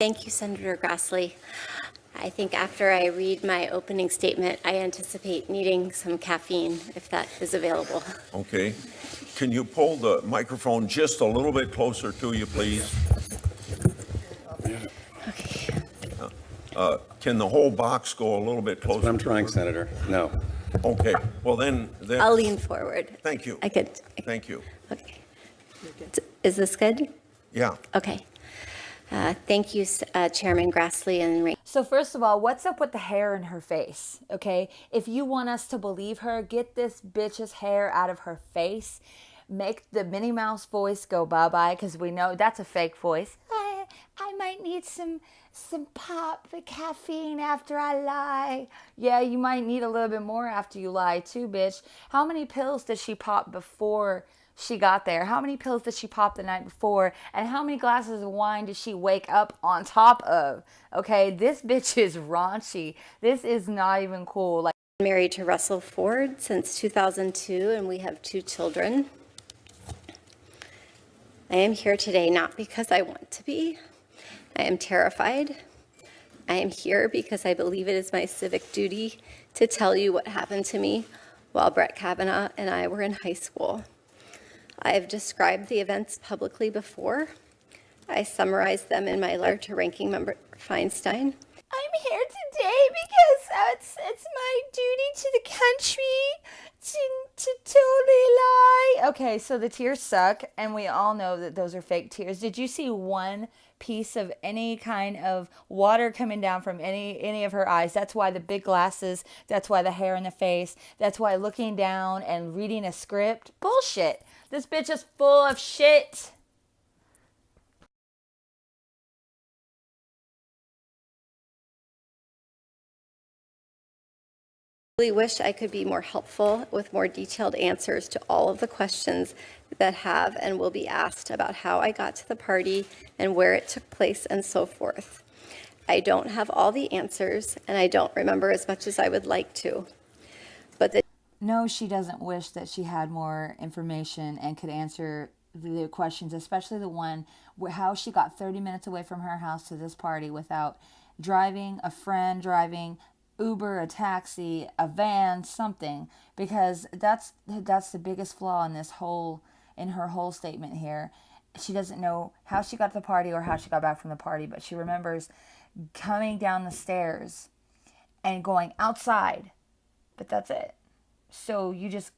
Thank you, Senator Grassley. I think after I read my opening statement, I anticipate needing some caffeine if that is available. Okay. Can you pull the microphone just a little bit closer to you, please? Okay. Can the whole box go a little bit closer? That's what I'm trying, Senator. No. Okay. Well, then. I'll lean forward. Thank you. I could. Thank you. Okay. Is this good? Yeah. Okay. Thank you, Chairman Grassley and Ray. So first of all, what's up with the hair in her face? Okay, if you want us to believe her, get this bitch's hair out of her face. Make the Minnie Mouse voice go bye-bye, because we know that's a fake voice. I might need some pop caffeine after I lie. Yeah, you might need a little bit more after you lie too, bitch. How many pills did she pop before she got there? How many pills did she pop the night before? And how many glasses of wine did she wake up on top of? Okay, this bitch is raunchy. This is not even cool. Like, Married to Russell Ford since 2002, and we have 2 children. I am here today not because I want to be. I am terrified. I am here because I believe it is my civic duty to tell you what happened to me while Brett Kavanaugh and I were in high school. I have described the events publicly before. I summarized them in my letter to Ranking Member Feinstein. I'm here today because it's my duty to the country to totally lie. Okay, so the tears suck, and we all know that those are fake tears. Did you see one piece of any kind of water coming down from any of her eyes? That's why the big glasses, that's why the hair in the face, that's why looking down and reading a script. Bullshit. This bitch is full of shit. I really wish I could be more helpful with more detailed answers to all of the questions that have and will be asked about how I got to the party and where it took place and so forth. I don't have all the answers, and I don't remember as much as I would like to. But No, she doesn't wish that she had more information and could answer the questions, especially the one where how she got 30 minutes away from her house to this party without driving, a friend driving, Uber, a taxi, a van, something, because that's the biggest flaw in her whole statement here. She doesn't know how she got to the party or how she got back from the party, but she remembers coming down the stairs and going outside, but that's it. So you just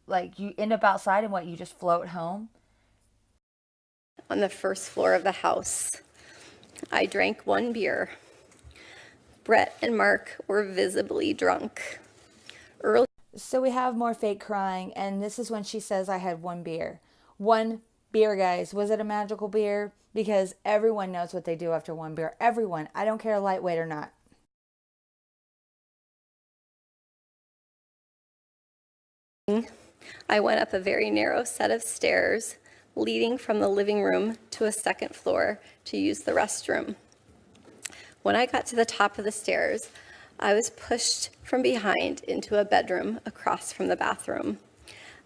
like you end up outside and what, you just float home? on the first floor of the house, I drank 1 beer. Brett and Mark were visibly drunk. So we have more fake crying, and this is when she says, I had 1 beer. 1 beer, guys. Was it a magical beer? Because everyone knows what they do after 1 beer. Everyone. I don't care lightweight or not. I went up a very narrow set of stairs leading from the living room to a second floor to use the restroom. When I got to the top of the stairs, I was pushed from behind into a bedroom across from the bathroom.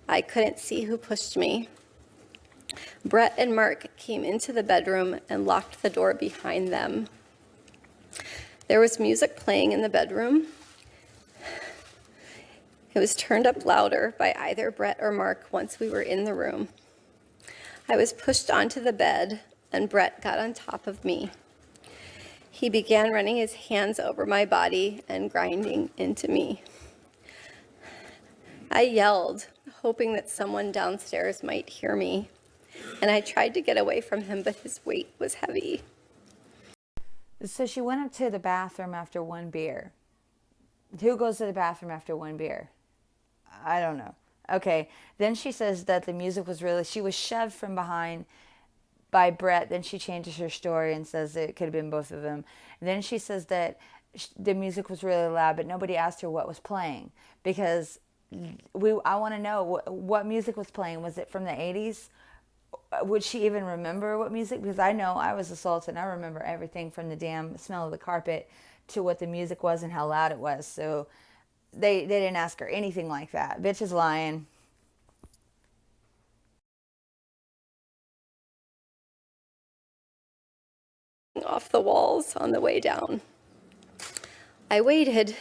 I couldn't see who pushed me. Brett and Mark came into the bedroom and locked the door behind them. There was music playing in the bedroom. It was turned up louder by either Brett or Mark once we were in the room. I was pushed onto the bed, and Brett got on top of me. He began running his hands over my body and grinding into me. I yelled, hoping that someone downstairs might hear me, and I tried to get away from him, but his weight was heavy. So she went up to the bathroom after 1 beer. Who goes to the bathroom after 1 beer? I don't know. Okay, then she says that the music was really, she was shoved from behind by Brett. Then she changes her story and says it could have been both of them. And then she says that the music was really loud, but nobody asked her what was playing, because I want to know what music was playing. Was it from the 80s? Would she even remember what music? Because I know I was assaulted and I remember everything from the damn smell of the carpet to what the music was and how loud it was. So they didn't ask her anything like that. Bitch is lying. falling off the walls on the way down. I waited,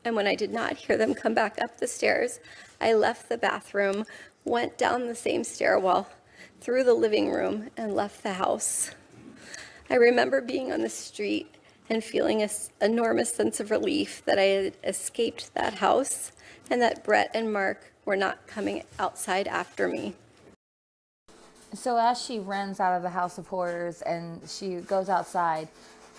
and when I did not hear them come back up the stairs, I left the bathroom, went down the same stairwell, through the living room, and left the house. I remember being on the street and feeling an enormous sense of relief that I had escaped that house and that Brett and Mark were not coming outside after me. So as she runs out of the House of Horrors and she goes outside,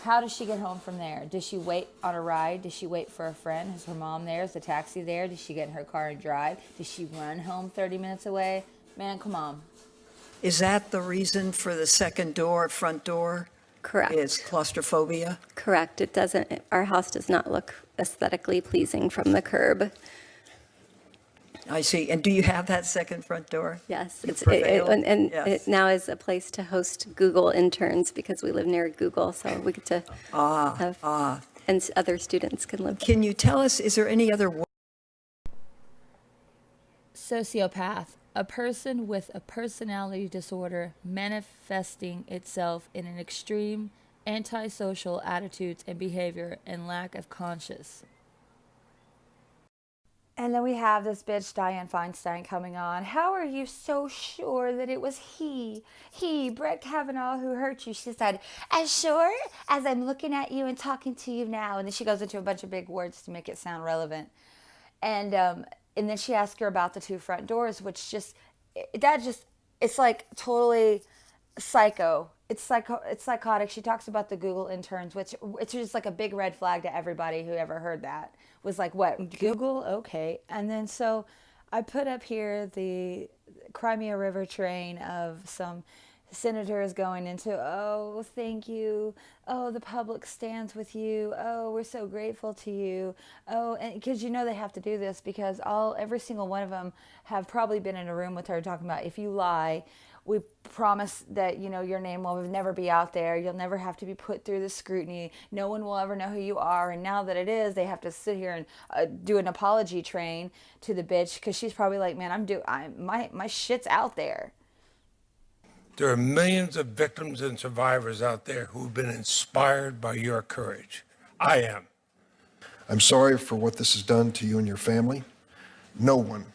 how does she get home from there? Does she wait on a ride? Does she wait for a friend? Is her mom there? Is the taxi there? Does she get in her car and drive? Does she run home 30 minutes away? Man, come on. Is that the reason for the second door, front door? Correct. Is claustrophobia? Correct. It doesn't, our house does not look aesthetically pleasing from the curb. I see. And do you have that second front door? Yes, You it's, prevail? and Yes. it now is a place to host Google interns because we live near Google, so we get to have, and other students can live. Can you tell us, is there any other Sociopath, a person with a personality disorder manifesting itself in an extreme antisocial attitudes and behavior and lack of conscience. And then we have this bitch, Dianne Feinstein, coming on. How are you so sure that it was he, Brett Kavanaugh, who hurt you? She said, as sure as I'm looking at you and talking to you now. And then she goes into a bunch of big words to make it sound relevant. And then she asked her about the two front doors, which it's like totally psycho. It's psychotic. She talks about the Google interns, which it's just like a big red flag to everybody who ever heard that. Was like, what, Google? Okay. And then so I put up here the Crimea River train of some senators going into, oh, thank you. Oh, the public stands with you. Oh, we're so grateful to you. Oh, and because they have to do this because every single one of them have probably been in a room with her talking about, if you lie, we promise that, your name will never be out there. You'll never have to be put through the scrutiny. No one will ever know who you are. And now that it is, they have to sit here and do an apology train to the bitch because she's probably like, man, my shit's out there. There are millions of victims and survivors out there who've been inspired by your courage. I am. I'm sorry for what this has done to you and your family. No one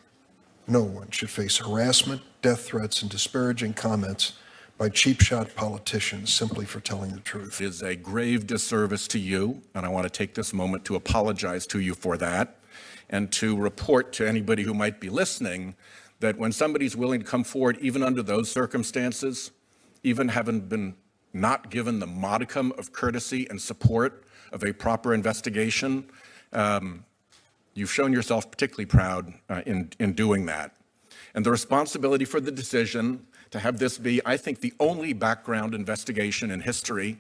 should face harassment, death threats, and disparaging comments by cheap-shot politicians simply for telling the truth. It is a grave disservice to you, and I want to take this moment to apologize to you for that and to report to anybody who might be listening that when somebody's willing to come forward, even under those circumstances, even having been not given the modicum of courtesy and support of a proper investigation, you've shown yourself particularly proud in doing that. And the responsibility for the decision to have this be, I think, the only background investigation in history.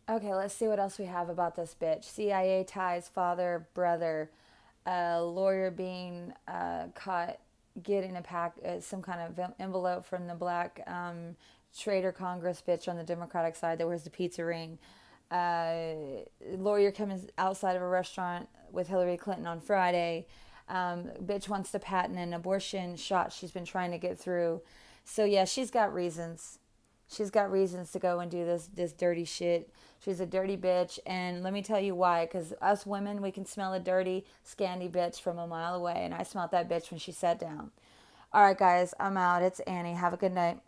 Okay, let's see what else we have about this bitch. CIA ties, father, brother, lawyer being caught getting some kind of envelope from the black traitor Congress bitch on the Democratic side that wears the pizza ring. Lawyer coming outside of a restaurant with Hillary Clinton on Friday. Bitch wants to patent an abortion shot she's been trying to get through. So yeah, she's got reasons. She's got reasons to go and do this dirty shit. She's a dirty bitch, and let me tell you why. Because us women, we can smell a dirty, scandy bitch from a mile away, and I smelled that bitch when she sat down. All right, guys, I'm out. It's Annie. Have a good night.